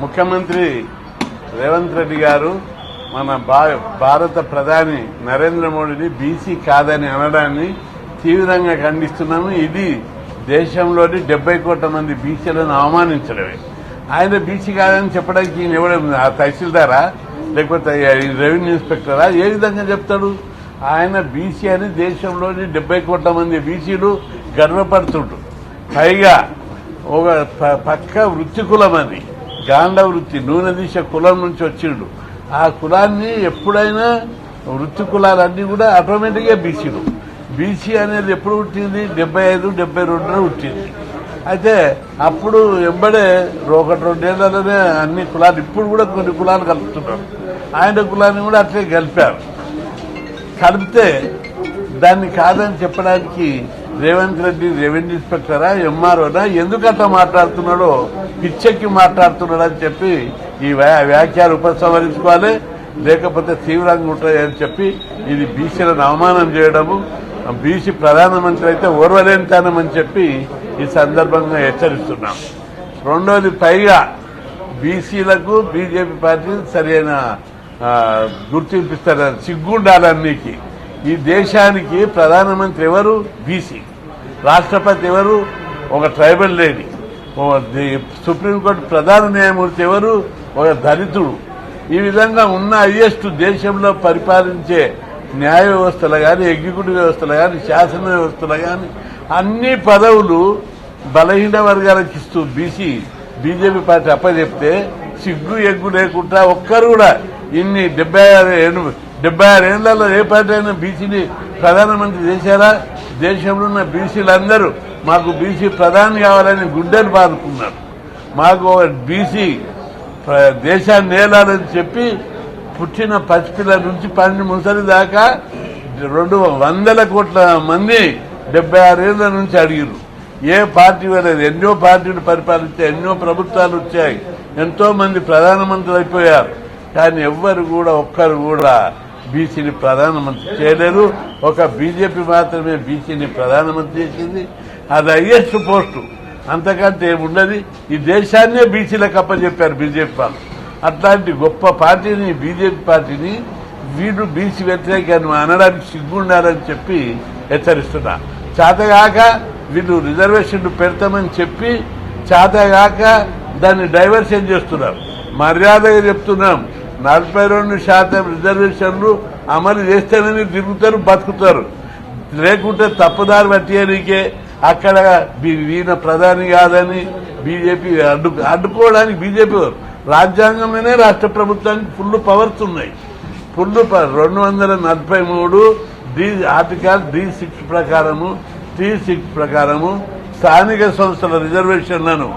ముఖ్యమంత్రి రేవంత్ రెడ్డి గారు మన భారత ప్రధాని నరేంద్ర మోడీని బీసీ కాదని అనడాన్ని తీవ్రంగా ఖండిస్తున్నాము. ఇది దేశంలోని 70 కోట్ల మంది బీసీలను అవమానించడమే. ఆయన బీసీ కాదని చెప్పడానికి ఈయన ఎవడ తహసీల్దారా లేకపోతే రెవెన్యూ ఇన్స్పెక్టరా? ఏ విధంగా చెప్తాడు? ఆయన బీసీ అని దేశంలోని 70 కోట్ల మంది బీసీలు గర్వపడుతుంటారు. పైగా ఒక పక్క వృత్తి కులం అది, గాంధ వృత్తి, నూనె దిశ కులం నుంచి వచ్చిండు. ఆ కులాన్ని ఎప్పుడైనా వృత్తి కులాలన్నీ కూడా ఆటోమేటిక్గా బీసీలు. బీసీ అనేది ఎప్పుడు పుట్టింది? 75, 72లో పుట్టింది. అయితే అప్పుడు ఎంబడే 1-2 ఏళ్లలోనే అన్ని కులాలు, ఇప్పుడు కూడా కొన్ని కులాలు కలుపుతున్నారు. ఆయన కులాన్ని కూడా అట్లే కలిపితే దాన్ని కాదని చెప్పడానికి రేవంత్ రెడ్డి రెవెన్యూ ఇన్స్పెక్టరా, ఎంఆర్ఓనా? ఎందుకు అట్లా మాట్లాడుతున్నాడో, పిచ్చెక్కి మాట్లాడుతున్నాడు అని చెప్పి ఈ వ్యాఖ్యలు ఉపసంహరించుకోవాలి, లేకపోతే తీవ్రంగా ఉంటాయని చెప్పి ఇది బీసీలను అవమానం చేయడము, బీసీ ప్రధానమంత్రి అయితే ఓర్వలేనితనమని చెప్పి ఈ సందర్భంగా హెచ్చరిస్తున్నాం. రెండోది, పైగా బీసీలకు బీజేపీ పార్టీ సరైన గుర్తింపు ఇస్తారు. సిగ్గుండాలన్నీకి. ఈ దేశానికి ప్రధానమంత్రి ఎవరు? బీసీ. రాష్ట్రపతి ఎవరు? ఒక ట్రైబల్ లేడీ. సుప్రీంకోర్టు ప్రధాన న్యాయమూర్తి ఎవరు? ఒక దళితుడు. ఈ విధంగా ఉన్న హైయెస్ట్ దేశంలో పరిపాలించే న్యాయ వ్యవస్థలు కానీ, ఎగ్జిక్యూటివ్ వ్యవస్థలు కానీ, శాసన వ్యవస్థలు కానీ అన్ని పదవులు బలహీన వర్గాలకు ఇస్తూ బీజేపీ పార్టీ అప్పచెప్తే సిగ్గు ఎగ్గు లేకుండా ఒక్కరు కూడా ఇన్ని 76 ఏళ్లలో ఏ పార్టీ అయినా బీసీని ప్రధానమంత్రి చేశారా? దేశంలో ఉన్న బీసీలందరూ మాకు బీసీ ప్రధాని కావాలని గుండెలు బాదుకున్నారు. మాకు బీసీ దేశాన్ని ఏలాలని చెప్పి పుట్టిన పసిపిల్ల నుంచి 12 ముసలి దాకా 200 కోట్ల మంది 76 ఏళ్ల నుంచి అడిగారు. ఏ పార్టీ వెళ్ళలేదు. ఎన్నో పార్టీలు పరిపాలించాయి, ఎన్నో ప్రభుత్వాలు వచ్చాయి, ఎంతో మంది ప్రధానమంత్రులు అయిపోయారు. కానీ ఒక్కరు కూడా బీసీని ప్రధానమంత్రి చేయలేరు. ఒక బీజేపీ మాత్రమే బీసీని ప్రధానమంత్రి చేసింది. అది హైయెస్ట్ పోస్టు, అంతకంటే ఏముండదు. ఈ దేశాన్నే బీసీలకు అప్పచెప్పారు బీజేపీ వాళ్ళు. అట్లాంటి గొప్ప పార్టీని, బీజేపీ పార్టీని వీళ్ళు బీసీ వ్యతిరేకాన్ని అనడానికి సిగ్గుండాలని చెప్పి హెచ్చరిస్తున్నా. చేతగాక వీళ్ళు రిజర్వేషన్లు పెడతామని చెప్పి చేతగాక దాన్ని డైవర్షన్ చేస్తున్నారు. మర్యాదగా చెప్తున్నాం, 42% రిజర్వేషన్లు అమలు చేస్తేనే తిరుగుతారు, బతుకుతారు. లేకుంటే తప్పుదారి పట్టేయడానికే అక్కడ ఈయన ప్రధాని కాదని బీజేపీ అడ్డుకోవడానికి బీజేపీ రాజ్యాంగంలోనే రాష్ట్ర ప్రభుత్వానికి ఫుల్ పవర్స్ ఉన్నాయి. 243 ఆర్టికల్ D6 ప్రకారము స్థానిక సంస్థల రిజర్వేషన్లను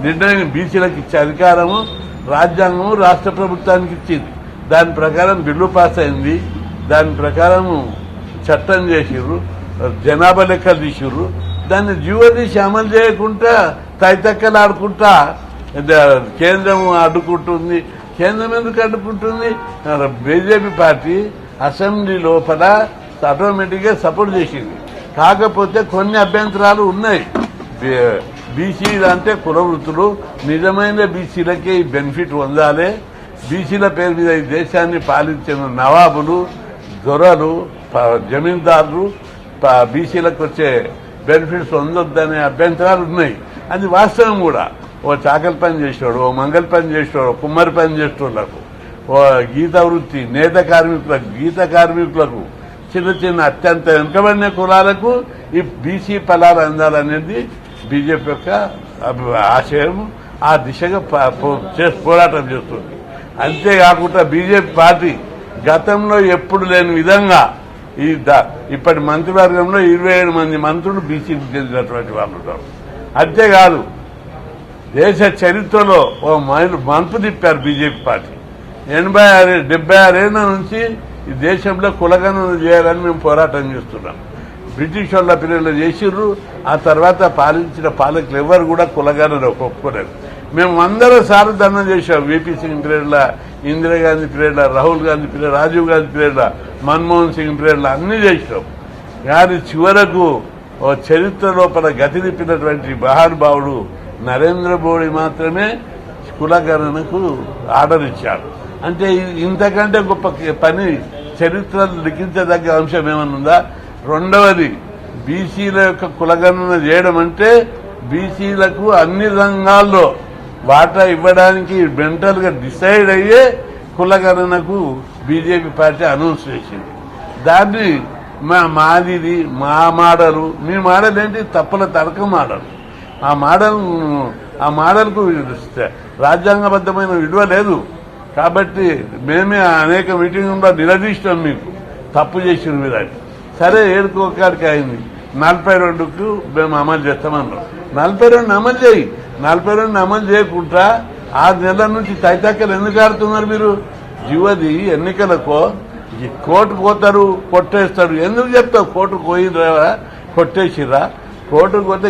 నిర్ణయం బీసీలకు ఇచ్చే అధికారము రాజ్యాంగము రాష్ట్ర ప్రభుత్వానికి ఇచ్చింది. దాని ప్రకారం బిల్లు పాస్ అయింది. దాని ప్రకారము చట్టం చేసిర్రు, జనాభా లెక్కలు తీసిర్రు. దాన్ని జీవో తీసి అమలు చేయకుండా తైతక్కలు ఆడుకుంటా కేంద్రం అడ్డుకుంటుంది. కేంద్రం ఎందుకు అడ్డుకుంటుంది? బీజేపీ పార్టీ అసెంబ్లీ లోపల ఆటోమేటిక్గా సపోర్ట్ చేసింది. కాకపోతే కొన్ని అభ్యంతరాలు ఉన్నాయి. బీసీ అంటే కుల వృత్తులు, నిజమైన బీసీలకే ఈ బెనిఫిట్ పొందాలి. బీసీల పేరు మీద ఈ దేశాన్ని పాలించిన నవాబులు, దొరలు, జమీందారులు బీసీలకు వచ్చే బెనిఫిట్స్ పొందొద్దనే అభ్యంతరాలు ఉన్నాయి. అది వాస్తవం కూడా. ఓ చాకలి పని చేసేవాడు, ఓ మంగళ పని చేసేవాడు, కుమ్మరి పని చేసేవాళ్లకు, ఓ గీత వృత్తి, నేత కార్మికులకు, చిన్న అత్యంత వెనుకబడిన కులాలకు ఈ బీసీ ఫలాలు అందాలనేది బీజేపీ యొక్క ఆశయం. ఆ దిశగా పోరాటం చేస్తుంది. అంతేకాకుండా బీజేపీ పార్టీ గతంలో ఎప్పుడు లేని విధంగా ఇప్పటి మంత్రివర్గంలో 27 మంది మంత్రులు బీసీకి చెందినటువంటి వాళ్ళు ఉన్నారు. అంతేకాదు, దేశ చరిత్రలో ఓ మంపు తిప్పారు బీజేపీ పార్టీ. 76 ఏళ్ల నుంచి ఈ దేశంలో కులగణన చేయాలని మేము పోరాటం చేస్తున్నాం. బ్రిటిష్ వాళ్ళ పీరియడ్లో చేసిర్రు. ఆ తర్వాత పాలించిన పాలకులు ఎవరు కూడా కులగణన ఒప్పుకోలేదు. మేము 100 సార్లు దండం చేశాం. వీపీ సింగ్ పీరియడ్లో, ఇందిరాగాంధీ పీరియడ్లో, రాహుల్ గాంధీ పీరియడ్, రాజీవ్ గాంధీ పీరియడ్లో, మన్మోహన్ సింగ్ పీరియడ్లో అన్నీ చేసినాం. కానీ చివరకు ఓ చరిత్ర లోపల గతి తిప్పినటువంటి మహానుభావుడు నరేంద్ర మోడీ మాత్రమే కులగణనకు ఆర్డర్ ఇచ్చాడు. అంటే ఇంతకంటే గొప్ప పని చరిత్రలో లిఖించదగ్గ అంశం ఏమన్నా ఉందా? రెండవది, బీసీల యొక్క కులగణన చేయడం అంటే బీసీలకు అన్ని రంగాల్లో వాటా ఇవ్వడానికి మెంటల్ గా డిసైడ్ అయ్యే కులగణనకు బీజేపీ పార్టీ అనౌన్స్ చేసింది. దాన్ని మాదిది మా మాడలు, మీ మాడల్ ఏంటి? తప్పల తడక మాడలు. ఆ మాడల్కు రాజ్యాంగబద్ధమైన విలువ లేదు. కాబట్టి మేమే అనేక మీటింగుల్లో నిలదీస్తాం, మీకు తప్పు చేసిన విధాన్ని. సరే, ఏడుకోకాడికి అయింది. 42కు మేము అమలు చేస్తామన్నాం. 42 అమలు చేయి. 42 అమలు చేయకుండా 6 నెలల నుంచి తైతక్కలు ఎందుకు ఆడుతున్నారు మీరు? యువది ఎన్నికలకు కోర్టుకు పోతారు, కొట్టేస్తారు. ఎందుకు చెప్తావు? కోర్టుకు పోయినరా, కొట్టేసిరా? కోర్టుకు పోతే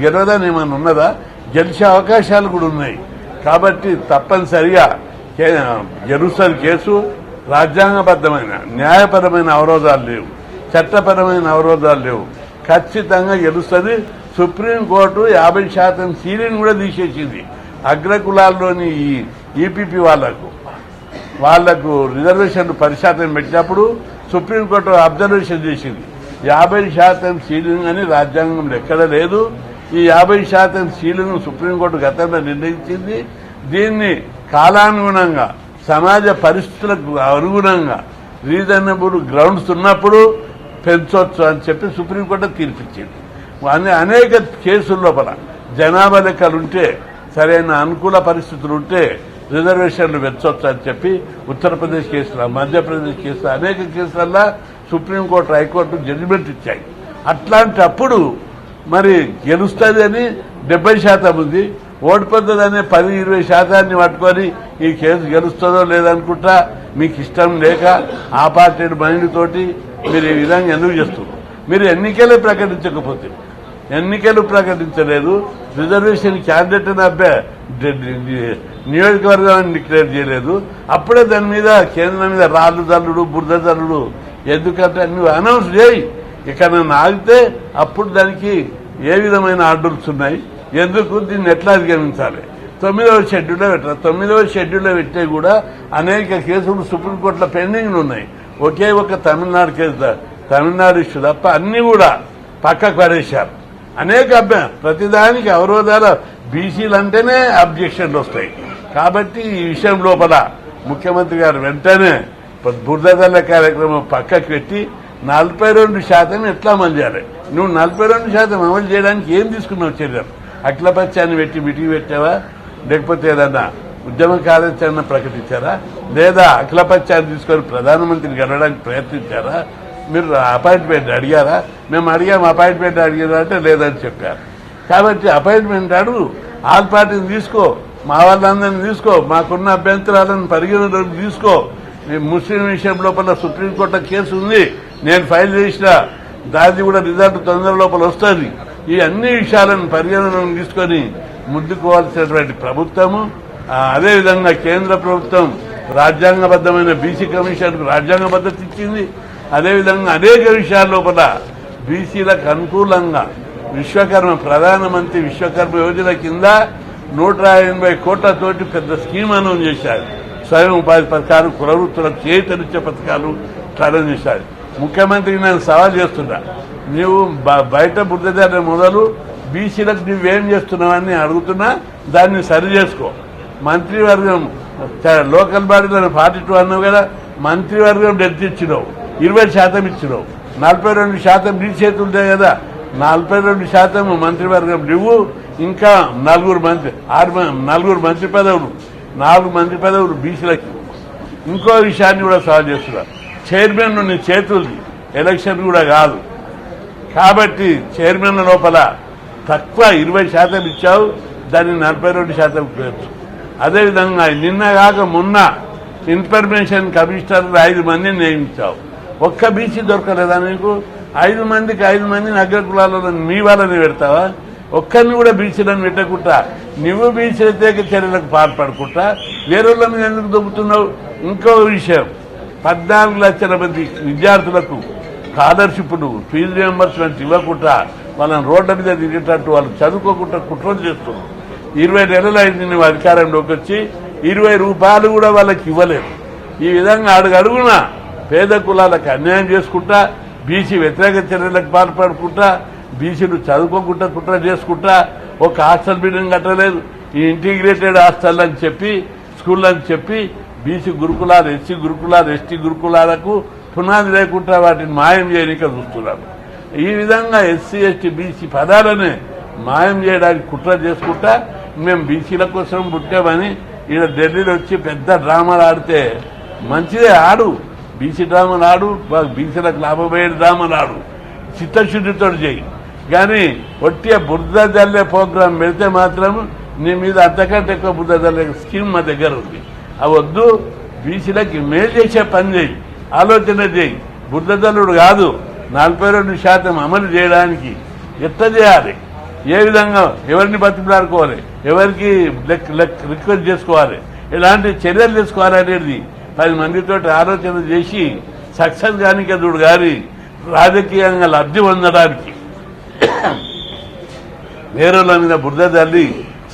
గెలవదని ఏమన్నా ఉన్నదా? గెలిచే అవకాశాలు కూడా ఉన్నాయి. కాబట్టి తప్పనిసరిగా గెలుస్తుంది కేసు. రాజ్యాంగబద్ధమైన న్యాయపరమైన అవరోధాలు లేవు, చట్టపరమైన అవరోధాలు లేవు. ఖచ్చితంగా గెలుస్తుంది. సుప్రీంకోర్టు 50% సీలింగ్ కూడా తీసేసింది. అగ్రకులాల్లోని ఈ ఈపీపీ వాళ్లకు రిజర్వేషన్లు 10% పెట్టినప్పుడు సుప్రీంకోర్టు అబ్జర్వేషన్ చేసింది. 50% సీలింగ్ అని రాజ్యాంగంలో ఎక్కడ లేదు. ఈ 50% సీలింగ్ సుప్రీంకోర్టు గతంలో నిర్ణయించింది. దీన్ని కాలానుగుణంగా సమాజ పరిస్థితులకు అనుగుణంగా రీజనబుల్ గ్రౌండ్స్ ఉన్నప్పుడు పెంచవచ్చు అని చెప్పి సుప్రీంకోర్టు తీర్పిచ్చింది. అనేక కేసుల లోపల జనాభా లెక్కలుంటే, సరైన అనుకూల పరిస్థితులు ఉంటే రిజర్వేషన్లు పెంచవచ్చు అని చెప్పి ఉత్తరప్రదేశ్ కేసులో, మధ్యప్రదేశ్ కేసులో, అనేక కేసులల్లో సుప్రీంకోర్టు, హైకోర్టు జడ్జిమెంట్ ఇచ్చాయి. అట్లాంటప్పుడు మరి గెలుస్తుంది అని 70% ఉంది. ఓడిపోతుందనే 10-20% పట్టుకొని ఈ కేసు గెలుస్తుందో లేదనుకుంటా మీకు ఇష్టం లేక ఆ పార్టీ మైండ్ తోటి మీరు ఈ విధంగా ఎందుకు చేస్తున్నారు? మీరు ఎన్నికలే ప్రకటించకపోతే, ఎన్నికలు ప్రకటించలేదు, రిజర్వేషన్ క్యాండిడేట్ నియోజకవర్గాన్ని డిక్లేర్ చేయలేదు. అప్పుడే దాని మీద కేంద్రం మీద రాళ్ళు జల్లుడు, బురద జల్లుడు ఎందుకంటే నువ్వు అనౌన్స్ చేయి. ఇక్కడ నన్ను ఆగితే అప్పుడు దానికి ఏ విధమైన ఆర్డర్స్ ఉన్నాయి, ఎందుకు, దీన్ని ఎట్లా అధిగమించాలి? 9వ షెడ్యూల్లో పెట్టారు. 9వ షెడ్యూల్లో పెట్టే కూడా అనేక కేసులు సుప్రీంకోర్టులో పెండింగ్లు ఉన్నాయి. ఒకే ఒక తమిళనాడు కేసు, తమిళనాడు ఇష్యూ తప్ప అన్ని కూడా పక్కకు పడేశారు. అనేక ప్రతిదానికి అవరోధాలు. బీసీలు అంటేనే అబ్జెక్షన్లు వస్తాయి. కాబట్టి ఈ విషయం లోపల ముఖ్యమంత్రి గారు వెంటనే బురదల కార్యక్రమం పక్కకు పెట్టి 42% ఎట్లా అమలు చేయాలి? నువ్వు 42% అమలు చేయడానికి ఏం తీసుకున్నావు చర్యలు? అఖిలపక్షాన్ని పెట్టి మీటింగ్ పెట్టావా? లేకపోతే ఏదన్నా ఉద్యమ కార్యాచరణ ప్రకటించారా? లేదా అఖిలపక్షాన్ని తీసుకొని ప్రధానమంత్రిని గెలవడానికి ప్రయత్నించారా? మీరు అపాయింట్మెంట్ అడిగారా? మేము అడిగాము, అపాయింట్మెంట్ అడిగారా అంటే లేదని చెప్పారు. కాబట్టి అపాయింట్మెంట్ అడుగు, ఆల్ పార్టీని తీసుకో, మా వాళ్ళందరినీ తీసుకో, మాకున్న అభ్యంతరాలను పరిగణలోకి తీసుకో. ముస్లిం విషయం లోపల సుప్రీంకోర్టు కేసు ఉంది, నేను ఫైల్ చేసిన, దాన్ని కూడా రిజల్ట్ తొందర లోపల వస్తుంది. ఈ అన్ని విషయాలను పరిగణలోకి తీసుకొని ముందుకోవాల్సినటువంటి ప్రభుత్వము, అదేవిధంగా కేంద్ర ప్రభుత్వం రాజ్యాంగబద్ధమైన బీసీ కమిషన్కు రాజ్యాంగ భద్రత ఇచ్చింది. అదేవిధంగా అనేక విషయాల లోపల బీసీలకు అనుకూలంగా విశ్వకర్మ, ప్రధానమంత్రి విశ్వకర్మ యోజన కింద 180 కోట్లతోటి పెద్ద స్కీమ్ అనౌన్స్ చేశారు. స్వయం ఉపాధి పథకాలు, కులవృత్తులకు చేతనిచ్చే పథకాలు ప్రారంభం చేశారు. ముఖ్యమంత్రికి నేను సవాల్ చేస్తున్నా, నువ్వు బయట బుద్ధదారి మొదలు బీసీలకు నువ్వేం చేస్తున్నావని అడుగుతున్నా, దాన్ని సరి చేసుకో. మంత్రివర్గం లోకల్ బాడీలను 42 అన్నావు కదా, మంత్రివర్గం డెత్ ఇచ్చినావు, 20% ఇచ్చినావు, 42% నీ చేతుంటే కదా. 42% మంత్రివర్గం నువ్వు, ఇంకా 4 మంత్రి పదవులు, 4 మంత్రి పదవులు బీసీలకి. ఇంకో విషయాన్ని కూడా సవాల్ చేస్తున్నా, చైర్మన్ నీ చేతులది, ఎలక్షన్ కూడా కాదు. కాబట్టి చైర్మన్ లోపల తక్కువ 20% ఇచ్చావు, దాన్ని 42% పేర్చు. అదేవిధంగా నిన్నగాక మొన్న ఇన్ఫర్మేషన్ కమిషనర్ 5 మందిని నియమించావు. ఒక్క బీసీ దొరకలేదా నీకు? 5 మందికి 5 మందిని అగ్రకులాలలో మీ వాళ్ళని పెడతావా? ఒక్కరిని కూడా బీసీలను పెట్టకుండా నువ్వు బీసీ వ్యతిరేక చర్యలకు పాల్పడకుండా వేరే వాళ్ళ మీద ఎందుకు దొబ్బుతున్నావు? ఇంకో విషయం, 14 లక్షల మంది విద్యార్థులకు స్కాలర్షిప్లు, ఫీజు రియంబర్స్మెంట్ ఇవ్వకుండా వాళ్ళని రోడ్ల మీద తిరిగేటట్టు వాళ్ళు చదువుకోకుండా కుట్రలు చేస్తున్నారు. 20 నెలలు అయింది నువ్వు అధికారంలోకి వచ్చి 20 రూపాయలు కూడా వాళ్ళకి ఇవ్వలేదు. ఈ విధంగా అడుగడుగున పేద కులాలకు అన్యాయం చేసుకుంటా, బీసీ వ్యతిరేక చర్యలకు పాల్పడుకుంటా, బీసీలు చదువుకోకుండా కుట్ర చేసుకుంటా, ఒక హాస్టల్ బిల్డింగ్ కట్టలేదు, ఈ ఇంటిగ్రేటెడ్ హాస్టల్ అని చెప్పి స్కూల్ అని చెప్పి బీసీ గురుకులాలు, ఎస్సీ గురుకులాలు, ఎస్టీ గురుకులాలకు పునాది లేకుండా వాటిని మాయం చేయనిక చూస్తున్నారు. ఈ విధంగా ఎస్సీ ఎస్టీ బీసీ పదాలనే మాయం చేయడానికి కుట్ర చేసుకుంటా మేము బీసీల కోసం పుట్టామని ఈయన ఢిల్లీలో వచ్చి పెద్ద డ్రామాలు ఆడితే మంచిదే, ఆడు బీసీ డ్రామాలు ఆడు, బీసీలకు లాభమయ్యే డ్రామాలు ఆడు, చిత్తశుద్ధితో చేయి. కానీ ఒట్టిగా బురద జల్లే ప్రోగ్రాం పెడితే మాత్రం నీ మీద అంతకంటే ఎక్కువ బురద జల్లే స్కీమ్ మా దగ్గర ఉంది. అవద్దు, బీసీలకి మేలు చేసే పని చేయి, ఆలోచన చేయి. బురద జల్లుడు కాదు, 42% అమలు చేయడానికి ఎట్లా చేయాలి, ఏ విధంగా ఎవరిని బతికిలాడుకోవాలి, ఎవరికి రిక్వెస్ట్ చేసుకోవాలి, ఎలాంటి చర్యలు తీసుకోవాలి అనేది 10 మందితో ఆలోచన చేసి సక్సెస్ కానిక చూడు గారి రాజకీయంగా లబ్ధి పొందడానికి వేరేల మీద బురద తల్లి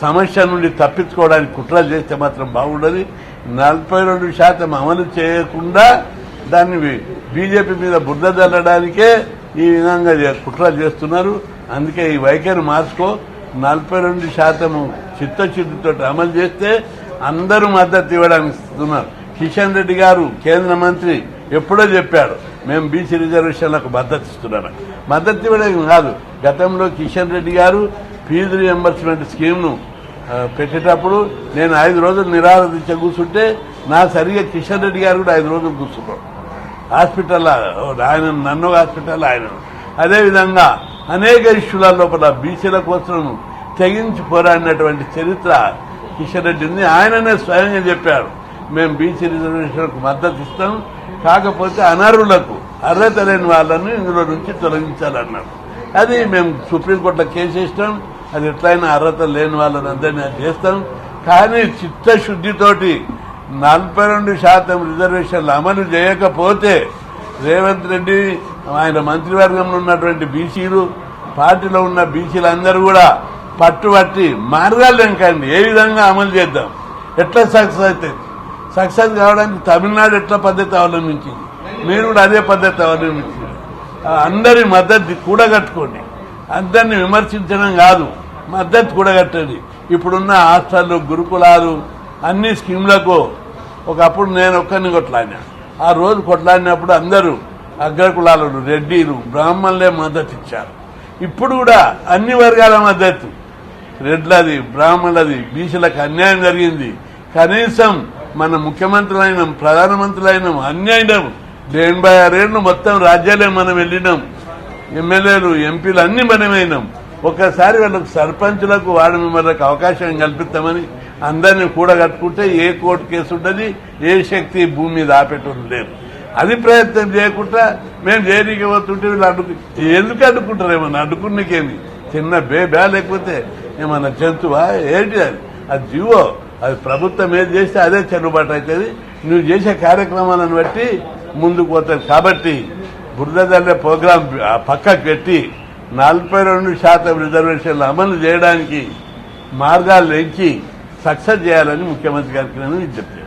సమస్య నుండి తప్పించుకోవడానికి కుట్ర చేస్తే మాత్రం బాగుండదు. 42% అమలు చేయకుండా దాన్ని బీజేపీ మీద బురద చల్లడానికే ఈ విధంగా కుట్ర చేస్తున్నారు. అందుకే ఈ వైఖరి మార్చుకో. 42% చిత్తశుద్ధితో అమలు చేస్తే అందరూ మద్దతు ఇవ్వడానికి ఇస్తున్నారు. కిషన్ రెడ్డి గారు కేంద్ర మంత్రి ఎప్పుడో చెప్పాడు, మేము బీసీ రిజర్వేషన్లకు మద్దతు ఇస్తున్నాను. మద్దతు ఇవ్వడం కాదు, గతంలో కిషన్ రెడ్డి గారు ఫీజు రియంబర్స్మెంట్ స్కీమ్ను పెట్టేటప్పుడు నేను 5 రోజులు నిరాహార దీక్ష కూర్చుంటే నా సరిగా కిషన్ రెడ్డి గారు కూడా 5 రోజులు కూర్చున్నాడు హాస్పిటల్లో. ఆయన నన్ను హాస్పిటల్లో ఆయన. అదేవిధంగా అనేక ఇష్యూల లోపల బీసీల కోసం తెగించి పోరాడినటువంటి చరిత్ర కిషన్ రెడ్డి ఉంది. ఆయననే స్వయంగా చెప్పారు, మేము బీసీ రిజర్వేషన్లకు మద్దతు ఇస్తాం, కాకపోతే అనర్హులకు, అర్హత లేని వాళ్ళని ఇందులో నుంచి తొలగించాలన్నారు. అది మేము సుప్రీంకోర్టులో కేసు వేసినాం. అది ఎట్లయినా అర్హత లేని వాళ్ళని అందరినీ చేస్తాం. కానీ చిత్తశుద్ధితోటి 42% రిజర్వేషన్లు అమలు చేయకపోతే రేవంత్ రెడ్డి, ఆయన మంత్రివర్గంలో ఉన్నటువంటి బీసీలు, పార్టీలో ఉన్న బీసీలందరూ కూడా పట్టుబట్టి మార్గాలు వెంకండి, ఏ విధంగా అమలు చేద్దాం, ఎట్లా సక్సెస్ అవుతుంది. సక్సెస్ కావడానికి తమిళనాడు ఎట్లా పద్ధతి అవలంబించింది, మీరు కూడా అదే పద్ధతి అవలంబించింది. అందరి మద్దతు కూడగట్టుకోండి. అందరినీ విమర్శించడం కాదు, మద్దతు కూడగట్టండి. ఇప్పుడున్న హాస్టళ్లు, గురుకులాలు, అన్ని స్కీమ్లకు ఒకప్పుడు నేను ఒక్కరిని కొట్లాడినా. ఆ రోజు కొట్లాడినప్పుడు అందరూ అగ్రకులాలు, రెడ్డిలు, బ్రాహ్మణులే మద్దతు ఇచ్చారు. ఇప్పుడు కూడా అన్ని వర్గాల మద్దతు, రెడ్లది, బ్రాహ్మణులది, బీసీలకు అన్యాయం జరిగింది. కనీసం మన ముఖ్యమంత్రులైన, ప్రధానమంత్రులైన అన్యాయం 86 ఏళ్ళు మొత్తం రాజ్యాలే మనం వెళ్ళినాం. ఎమ్మెల్యేలు, ఎంపీలు అన్ని మనమైనాం. ఒక్కసారి వాళ్ళకు సర్పంచులకు, వార్డు మెంబర్లకు అవకాశం కల్పిస్తామని అందరినీ కూడగట్టుకుంటే ఏ కోర్టు కేసు ఉంటుంది, ఏ శక్తి భూమి మీద ఆపేటోళ్ళు లేరు. అది ప్రయత్నం చేయకుండా మేము జైలుకి పోతుంటే వీళ్ళు ఎందుకు అడ్డుకుంటారు? ఏమన్నా అడ్డుకున్నకేమి చిన్న బేబా, లేకపోతే ఏమన్నా జంతువా ఏంటి? అది జీవో, అది ప్రభుత్వం ఏది చేస్తే అదే చెల్లుబాటు అవుతుంది. నువ్వు చేసే కార్యక్రమాలను బట్టి ముందుకు పోతుంది. కాబట్టి బురద జల్లే ప్రోగ్రాం పక్కకు పెట్టి 42% రిజర్వేషన్లు అమలు చేయడానికి మార్గాలు ఎంచి సక్సెస్ చేయాలని ముఖ్యమంత్రి గారికి నేను విజ్ఞప్తి